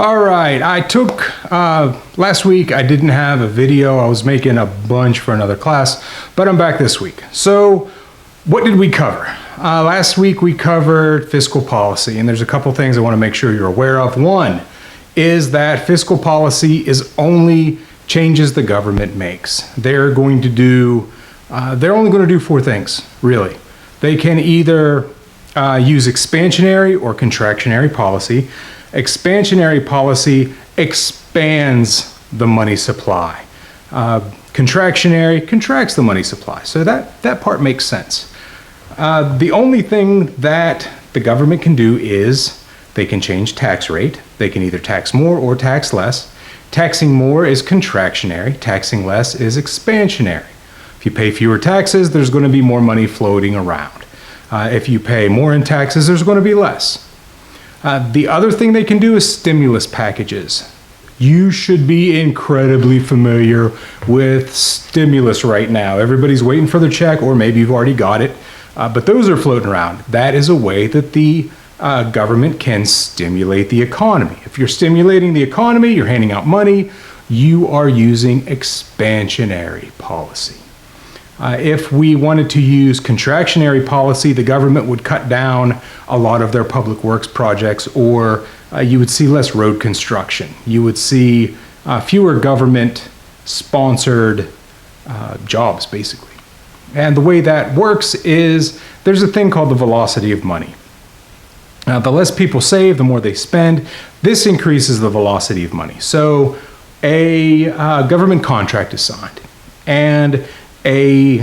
All right, I took, last week I didn't have a video. I was making a bunch for another class, but I'm back this week. So what did we cover? Last week we covered fiscal policy, and there's a couple things I want to make sure you're aware of. One is that fiscal policy is only changes the government makes. They're only going to do four things, really. They can either use expansionary or contractionary policy. Expansionary policy expands the money supply. Contractionary contracts the money supply. So that part makes sense. The only thing that the government can do is they can change tax rate. They can either tax more or tax less. Taxing more is contractionary. Taxing less is expansionary. If you pay fewer taxes, there's going to be more money floating around. If you pay more in taxes, there's going to be less. The other thing they can do is stimulus packages. You should be incredibly familiar with stimulus right now. Everybody's waiting for their check, or maybe you've already got it, but those are floating around. That is a way that the government can stimulate the economy. If you're stimulating the economy, you're handing out money, you are using expansionary policy. If we wanted to use contractionary policy, the government would cut down a lot of their public works projects, or you would see less road construction. You would see fewer government-sponsored jobs, basically. And the way that works is there's a thing called the velocity of money. The less people save, the more they spend. This increases the velocity of money. So a government contract is signed, and a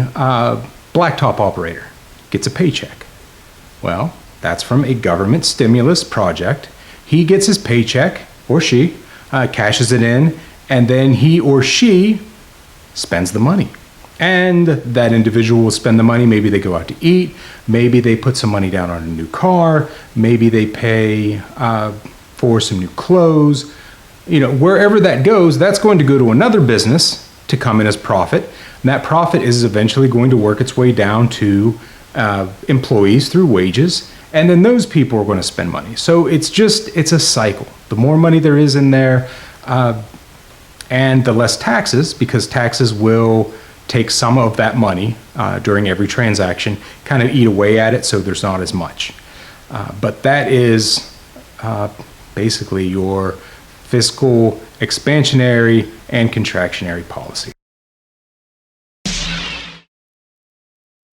blacktop operator gets a paycheck. Well, that's from a government stimulus project. He gets his paycheck, or she, cashes it in, and then he or she spends the money. And that individual will spend the money. Maybe they go out to eat. Maybe they put some money down on a new car. Maybe they pay for some new clothes. You know, wherever that goes, that's going to go to another business to come in as profit. And that profit is eventually going to work its way down to employees through wages. And then those people are going to spend money. So it's a cycle. The more money there is in there, and the less taxes, because taxes will take some of that money during every transaction, kind of eat away at it, so there's not as much. But that is basically your fiscal, expansionary, and contractionary policy.